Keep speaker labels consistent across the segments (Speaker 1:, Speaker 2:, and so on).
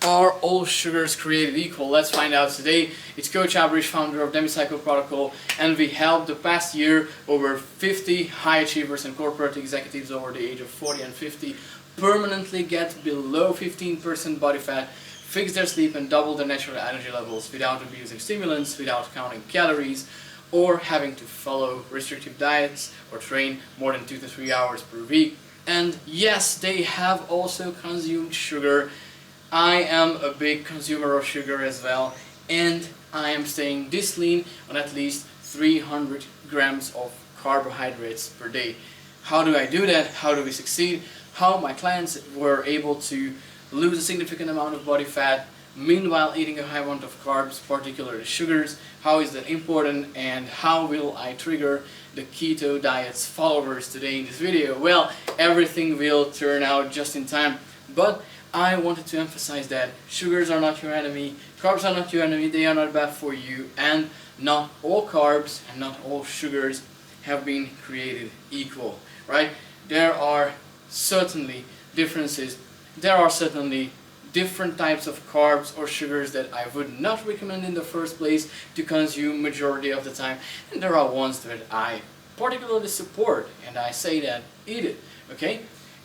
Speaker 1: Are all sugars created equal? Let's find out today. It's Coach Ábris, founder of Demi Cycle Protocol, and we helped the past year over 50 high achievers and corporate executives over the age of 40 and 50 permanently get below 15% body fat, fix their sleep and double their natural energy levels without abusing stimulants, without counting calories, or having to follow restrictive diets or train more than 2 to 3 hours per week. And yes, they have also consumed sugar. I am a big consumer of sugar as well, and I am staying this lean on at least 300 grams of carbohydrates per day. How do I do that? How do we succeed? How my clients were able to lose a significant amount of body fat, meanwhile eating a high amount of carbs, particularly sugars. How is that important, and how will I trigger the keto diet's followers today in this video? Well, everything will turn out just in time, but I wanted to emphasize that sugars are not your enemy, carbs are not your enemy, they are not bad for you, and not all carbs and not all sugars have been created equal, right? There are certainly differences, there are certainly different types of carbs or sugars that I would not recommend in the first place to consume majority of the time, and there are ones that I particularly support, and I say that eat it, okay?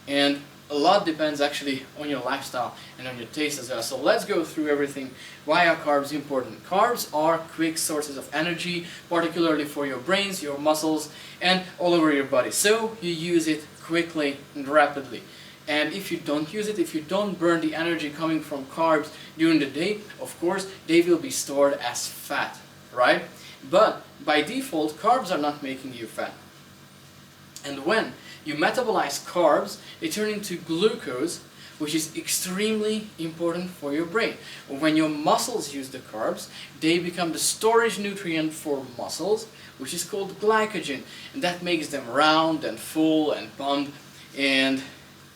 Speaker 1: And a lot depends actually on your lifestyle and on your taste as well. So let's go through everything. Why are carbs important? Carbs are quick sources of energy, particularly for your brains, your muscles, and all over your body. So you use it quickly and rapidly. And if you don't use it, if you don't burn the energy coming from carbs during the day, of course, they will be stored as fat, right? But by default, carbs are not making you fat. And when you metabolize carbs, they turn into glucose, which is extremely important for your brain. When your muscles use the carbs, they become the storage nutrient for muscles, which is called glycogen, and that makes them round and full and pumped. And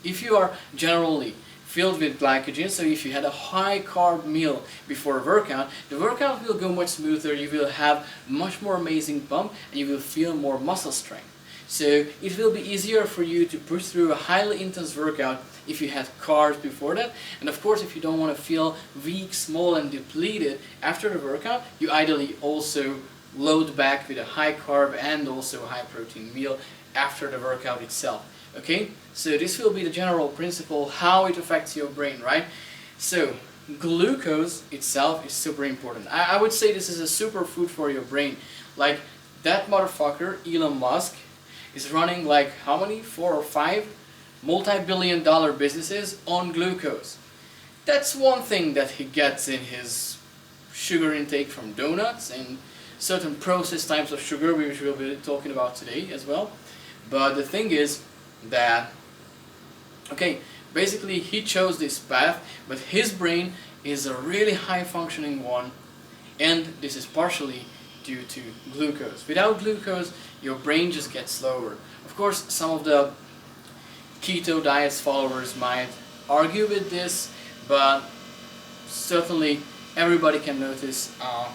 Speaker 1: if you are generally filled with glycogen, so if you had a high carb meal before a workout, the workout will go much smoother, you will have much more amazing pump, and you will feel more muscle strength. So it will be easier for you to push through a highly intense workout if you had carbs before that. And of course, if you don't want to feel weak, small and depleted after the workout, you ideally also load back with a high carb and also a high protein meal after the workout itself. Okay, so this will be the general principle, how it affects your brain, right? So glucose itself is super important. I would say this is a superfood for your brain. Like that motherfucker, Elon Musk, is running like how many? 4 or 5 multi-billion-dollar businesses on glucose. That's one thing that he gets in his sugar intake from donuts and certain processed types of sugar, which we'll be talking about today as well. But the thing is that, okay, basically he chose this path, but his brain is a really high-functioning one, and this is partially due to glucose. Without glucose, your brain just gets slower. Of course, some of the keto diet's followers might argue with this, but certainly everybody can notice a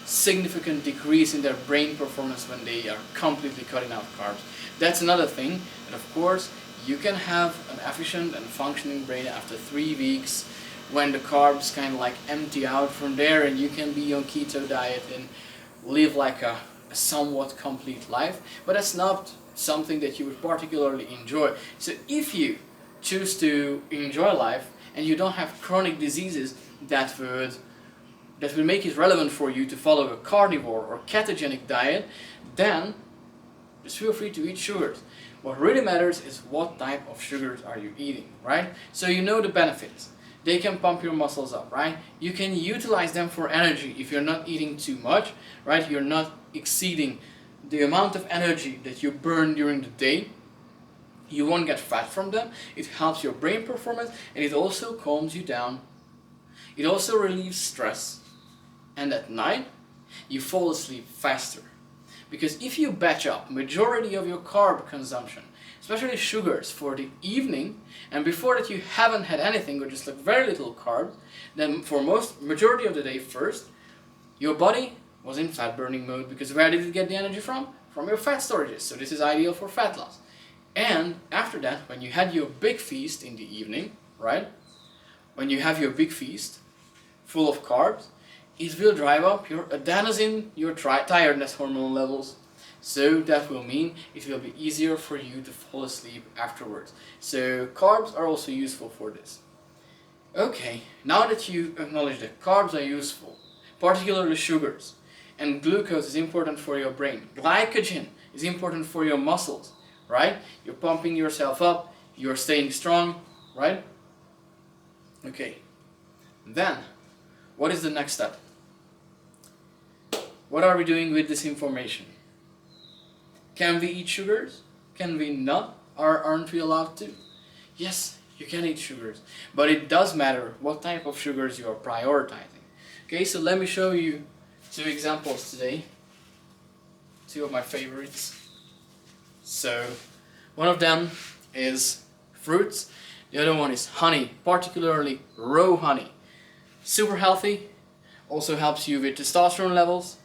Speaker 1: significant decrease in their brain performance when they are completely cutting out carbs. That's another thing, and of course, you can have an efficient and functioning brain after 3 weeks when the carbs kind of like empty out from there, and you can be on keto diet and live like a somewhat complete life, but that's not something that you would particularly enjoy. So if you choose to enjoy life and you don't have chronic diseases that would make it relevant for you to follow a carnivore or ketogenic diet, then just feel free to eat sugars. What really matters is what type of sugars are you eating, right? So you know the benefits. They can pump your muscles up, right? You can utilize them for energy if you're not eating too much, right? You're not exceeding the amount of energy that you burn during the day. You won't get fat from them. It helps your brain performance, and it also calms you down. It also relieves stress. And at night, you fall asleep faster. Because if you batch up majority of your carb consumption, especially sugars, for the evening, and before that you haven't had anything or just like very little carbs, then for majority of the day first, your body was in fat burning mode, because where did it get the energy from? From your fat storages. So this is ideal for fat loss. And after that, when you had your big feast in the evening, right, when you have your big feast full of carbs, it will drive up your adenosine, your tiredness hormone levels. So that will mean it will be easier for you to fall asleep afterwards. So carbs are also useful for this. Okay, now that you acknowledge that carbs are useful, particularly sugars, and glucose is important for your brain, glycogen is important for your muscles, right? You're pumping yourself up, you're staying strong, right? Okay, then what is the next step? What are we doing with this information? Can we eat sugars? Can we not? Aren't we allowed to? Yes, you can eat sugars, but it does matter what type of sugars you are prioritizing. Okay, so let me show you 2 examples today. 2 of my favorites. So, one of them is fruits, the other one is honey, particularly raw honey. Super healthy, also helps you with testosterone levels,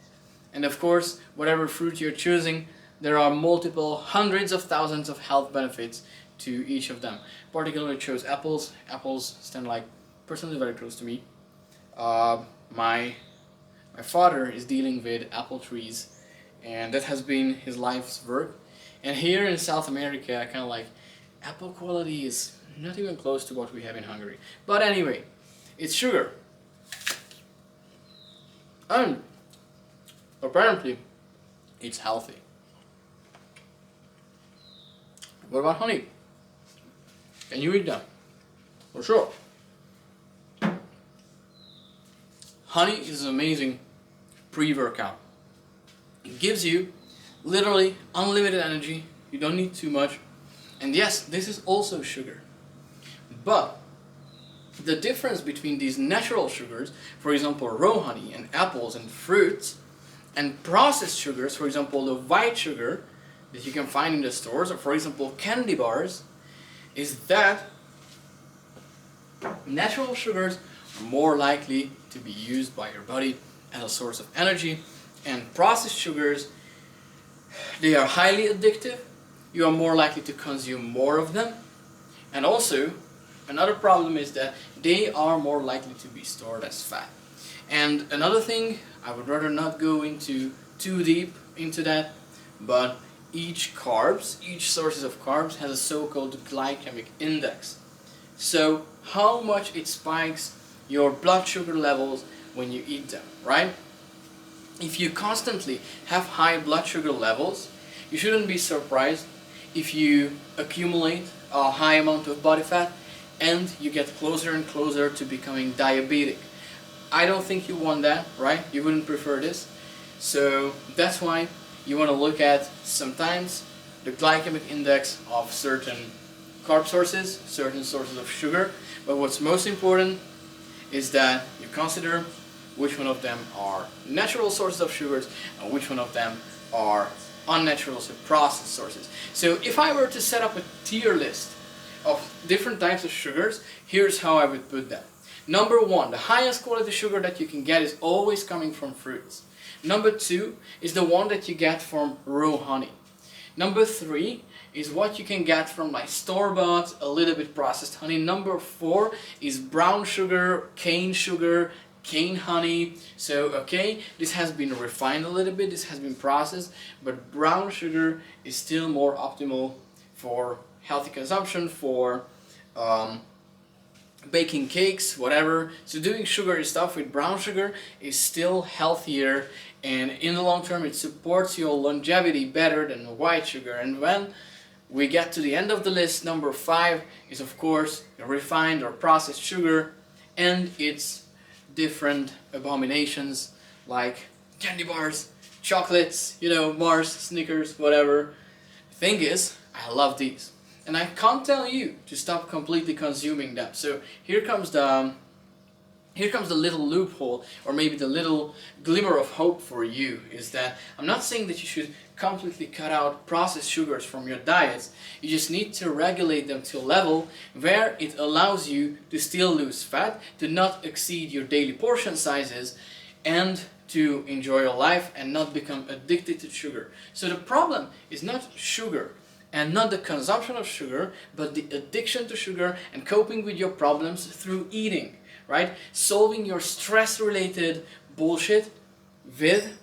Speaker 1: and of course, whatever fruit you're choosing, there are multiple hundreds of thousands of health benefits to each of them. Particularly chose apples. Apples stand like personally very close to me. My father is dealing with apple trees, and that has been his life's work. And here in South America, I kind of like apple quality is not even close to what we have in Hungary. But anyway, it's sugar. And apparently, it's healthy. What about honey? Can you eat them? For sure. Honey is an amazing pre-workout. It gives you literally unlimited energy. You don't need too much. And yes, this is also sugar. But the difference between these natural sugars, for example raw honey and apples and fruits, and processed sugars, for example the white sugar that you can find in the stores, or for example candy bars, is that natural sugars are more likely to be used by your body as a source of energy, and processed sugars, they are highly addictive. You are more likely to consume more of them, and also another problem is that they are more likely to be stored as fat. And another thing, I would rather not go into too deep into that, but each sources of carbs has a so-called glycemic index. So how much it spikes your blood sugar levels when you eat them, right? If you constantly have high blood sugar levels, you shouldn't be surprised if you accumulate a high amount of body fat and you get closer and closer to becoming diabetic. I don't think you want that, right? You wouldn't prefer this. So that's why you want to look at sometimes the glycemic index of certain carb sources, certain sources of sugar, but what's most important is that you consider which one of them are natural sources of sugars and which one of them are unnatural, so processed sources. So if I were to set up a tier list of different types of sugars, here's how I would put them. Number 1, the highest quality sugar that you can get is always coming from fruits. Number 2 is the one that you get from raw honey. Number 3 is what you can get from like store-bought, a little bit processed honey. Number 4 is brown sugar, cane honey. So okay, this has been refined a little bit, this has been processed, but brown sugar is still more optimal for healthy consumption, for baking cakes, whatever. So doing sugary stuff with brown sugar is still healthier, and in the long term it supports your longevity better than white sugar. And when we get to the end of the list, number 5 is of course refined or processed sugar and its different abominations like candy bars, chocolates, Mars, Snickers, whatever. The thing is, I love these. And I can't tell you to stop completely consuming them. So here comes the little loophole, or maybe the little glimmer of hope for you, is that I'm not saying that you should completely cut out processed sugars from your diets. You just need to regulate them to a level where it allows you to still lose fat, to not exceed your daily portion sizes, and to enjoy your life and not become addicted to sugar. So the problem is not sugar. And not the consumption of sugar, but the addiction to sugar and coping with your problems through eating, right? Solving your stress-related bullshit with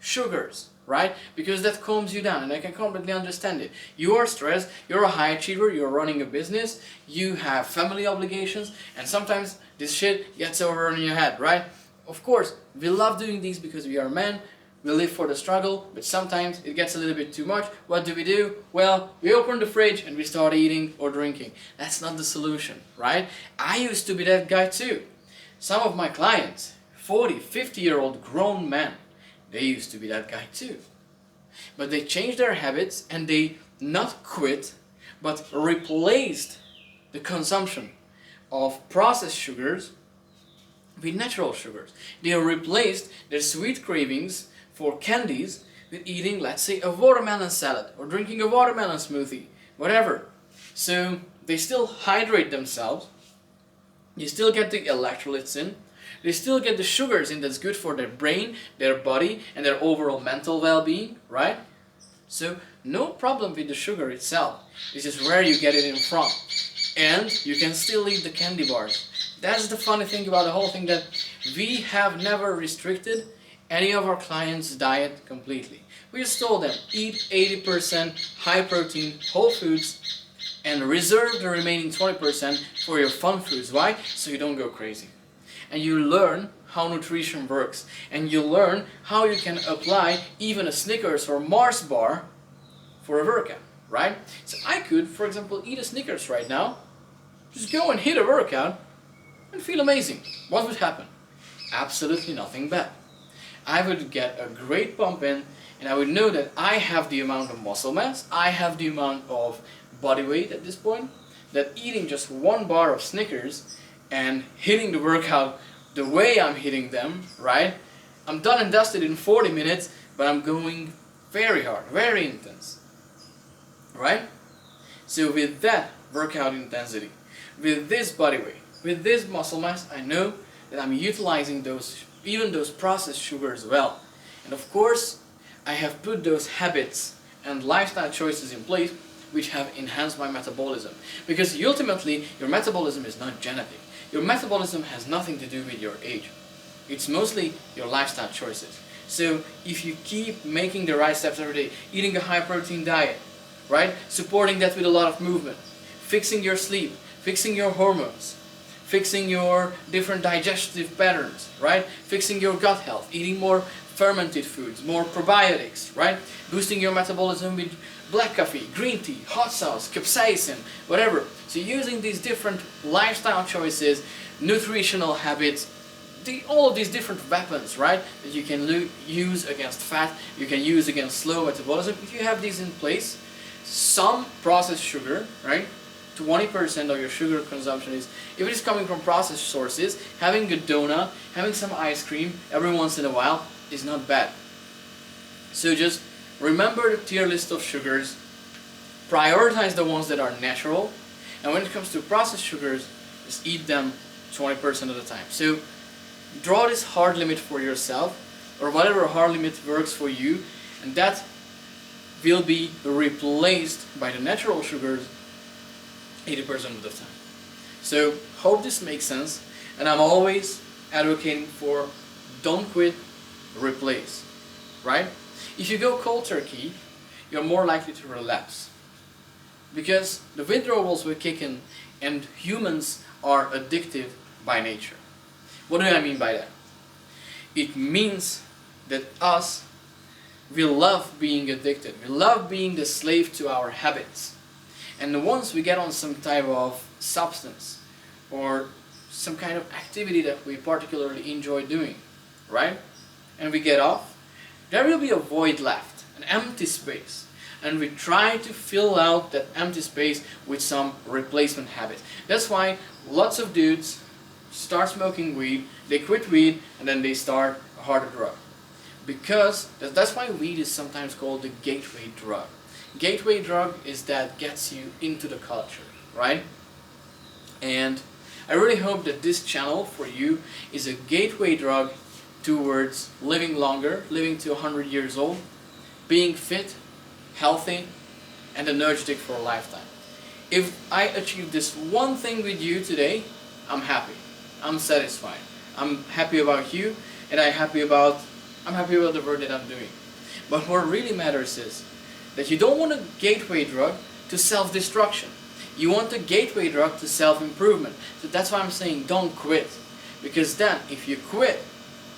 Speaker 1: sugars, right? Because that calms you down, and I can completely understand it. You are stressed, you're a high achiever, you're running a business, you have family obligations, and sometimes this shit gets over in your head, right? Of course, we love doing these because we are men, we live for the struggle, but sometimes it gets a little bit too much. What do? Well, we open the fridge and we start eating or drinking. That's not the solution, right? I used to be that guy too. Some of my clients, 40, 50-year-old grown men, they used to be that guy too. But they changed their habits and they not quit, but replaced the consumption of processed sugars with natural sugars. They replaced their sweet cravings for candies with eating, let's say, a watermelon salad or drinking a watermelon smoothie, whatever. So they still hydrate themselves, they still get the electrolytes in, they still get the sugars in that's good for their brain, their body, and their overall mental well-being, right? So no problem with the sugar itself, it's just where you get it in from. And you can still eat the candy bars. That's the funny thing about the whole thing, that we have never restricted any of our clients' diet completely. We just told them, eat 80% high protein whole foods and reserve the remaining 20% for your fun foods. Why? So you don't go crazy. And you learn how nutrition works, and you learn how you can apply even a Snickers or Mars bar for a workout, right? So I could, for example, eat a Snickers right now, just go and hit a workout and feel amazing. What would happen? Absolutely nothing bad. I would get a great pump in, and I would know that I have the amount of muscle mass, I have the amount of body weight at this point, that eating just one bar of Snickers and hitting the workout the way I'm hitting them, right? I'm done and dusted in 40 minutes, but I'm going very hard, very intense, right? So with that workout intensity, with this body weight, with this muscle mass, I know that I'm utilizing those, even those processed sugars well. And of course, I have put those habits and lifestyle choices in place which have enhanced my metabolism. Because ultimately, your metabolism is not genetic. Your metabolism has nothing to do with your age. It's mostly your lifestyle choices. So if you keep making the right steps every day, eating a high protein diet, right? Supporting that with a lot of movement, fixing your sleep, fixing your hormones, fixing your different digestive patterns, right? Fixing your gut health, eating more fermented foods, more probiotics, right? Boosting your metabolism with black coffee, green tea, hot sauce, capsaicin, whatever. So using these different lifestyle choices, nutritional habits, all of these different weapons, right, that you can use against fat, you can use against slow metabolism. If you have these in place, some processed sugar, right, 20% of your sugar consumption is, if it is coming from processed sources, having a donut, having some ice cream every once in a while is not bad. So just remember the tier list of sugars, prioritize the ones that are natural, and when it comes to processed sugars, just eat them 20% of the time. So draw this hard limit for yourself, or whatever hard limit works for you, and that will be replaced by the natural sugars 80% of the time. So hope this makes sense, and I'm always advocating for don't quit, replace, right? If you go cold turkey, you're more likely to relapse, because the withdrawals will kick in, and humans are addictive by nature. What do I mean by that? It means that we love being addicted, we love being the slave to our habits. And once we get on some type of substance or some kind of activity that we particularly enjoy doing, right? And we get off, there will be a void left, an empty space. And we try to fill out that empty space with some replacement habit. That's why lots of dudes start smoking weed, they quit weed, and then they start a harder drug. Because that's why weed is sometimes called the gateway drug. Gateway drug is that gets you into the culture, right? And I really hope that this channel for you is a gateway drug towards living longer, living to 100 years old, being fit, healthy, and energetic for a lifetime. If I achieve this one thing with you today, I'm happy. I'm satisfied. I'm happy about you, and I'm happy about the work that I'm doing. But what really matters is that you don't want a gateway drug to self-destruction. You want a gateway drug to self-improvement. So that's why I'm saying don't quit. Because then, if you quit,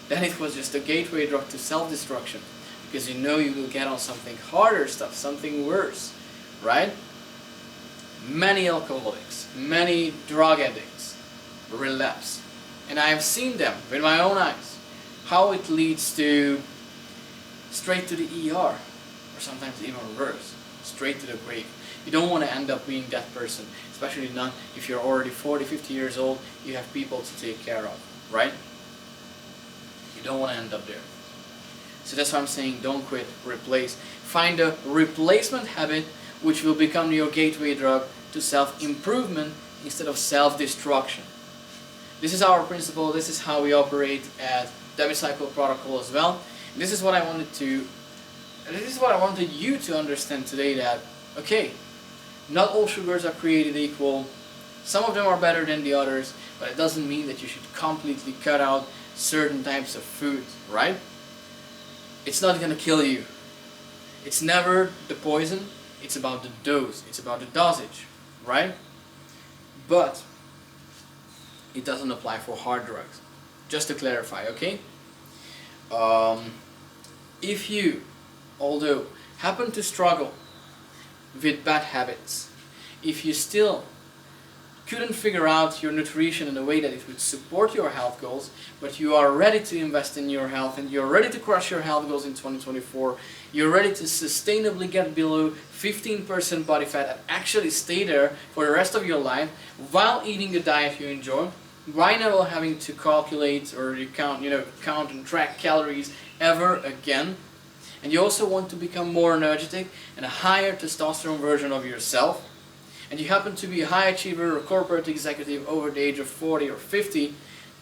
Speaker 1: then it was just a gateway drug to self-destruction. Because you know you will get on something harder stuff, something worse, right? Many alcoholics, many drug addicts relapse. And I have seen them with my own eyes, how it leads to straight to the ER, or sometimes even worse, straight to the grave. You don't want to end up being that person, especially not if you're already 40, 50 years old, you have people to take care of, right? You don't want to end up there. So that's why I'm saying don't quit, replace. Find a replacement habit which will become your gateway drug to self-improvement instead of self-destruction. This is our principle, this is how we operate at Demi Cycle Protocol as well. And this is what I wanted you to understand today, that okay, not all sugars are created equal. Some of them are better than the others, but it doesn't mean that you should completely cut out certain types of food, right? It's not gonna kill you. It's never the poison, it's about the dose, it's about the dosage, right? But it doesn't apply for hard drugs. Just to clarify, okay? If you, although, happen to struggle with bad habits, if you still couldn't figure out your nutrition in a way that it would support your health goals, but you are ready to invest in your health and you're ready to crush your health goals in 2024, you're ready to sustainably get below 15% body fat and actually stay there for the rest of your life while eating a diet you enjoy, while not having to calculate or count and track calories ever again, and you also want to become more energetic and a higher testosterone version of yourself, and you happen to be a high achiever or corporate executive over the age of 40 or 50,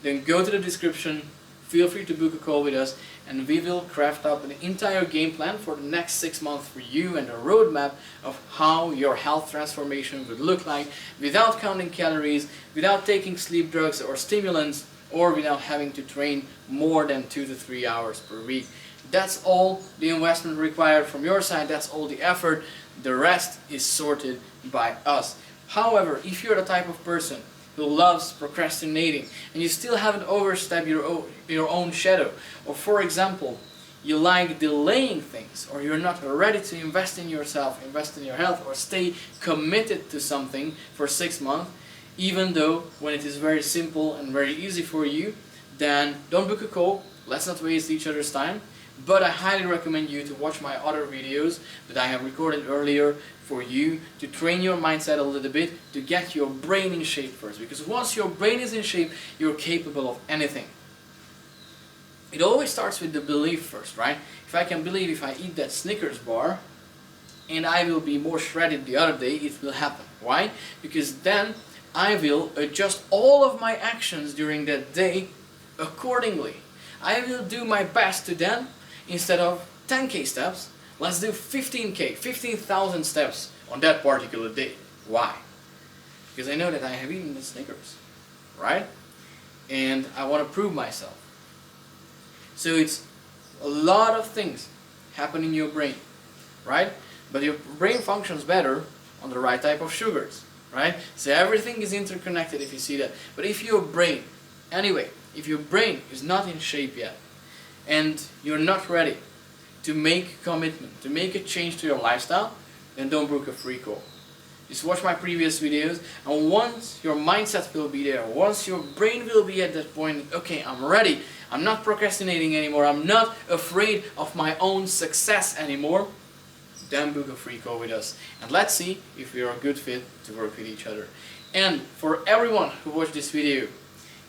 Speaker 1: then go to the description, feel free to book a call with us, and we will craft up an entire game plan for the next 6 months for you and a roadmap of how your health transformation would look like without counting calories, without taking sleep drugs or stimulants, or without having to train more than 2 to 3 hours per week. That's all the investment required from your side, that's all the effort. The rest is sorted by us. However, if you're the type of person who loves procrastinating and you still haven't overstepped your own shadow, or for example, you like delaying things, or you're not ready to invest in yourself, invest in your health, or stay committed to something for 6 months, even though when it is very simple and very easy for you, then don't book a call, let's not waste each other's time. But I highly recommend you to watch my other videos that I have recorded earlier for you to train your mindset a little bit, to get your brain in shape first. Because once your brain is in shape, you're capable of anything. It always starts with the belief first, right? If I can believe if I eat that Snickers bar and I will be more shredded the other day, it will happen. Why? Because then I will adjust all of my actions during that day accordingly. I will do my best to then, instead of 10k steps, let's do 15k, 15,000 steps on that particular day. Why? Because I know that I have eaten the Snickers, right? And I want to prove myself. So it's a lot of things happen in your brain, right? But your brain functions better on the right type of sugars, right? So everything is interconnected if you see that. But if your brain, anyway, if your brain is not in shape yet, and you're not ready to make a commitment, to make a change to your lifestyle, then don't book a free call. Just watch my previous videos, and once your mindset will be there, once your brain will be at that point, okay, I'm ready, I'm not procrastinating anymore, I'm not afraid of my own success anymore, then book a free call with us. And let's see if we are a good fit to work with each other. And for everyone who watched this video,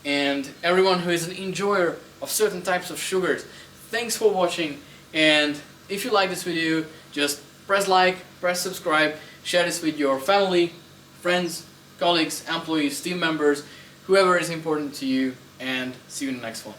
Speaker 1: and everyone who is an enjoyer of certain types of sugars, thanks for watching. And if you like this video, just press like, press subscribe, share this with your family, friends, colleagues, employees, team members, whoever is important to you, and see you in the next one.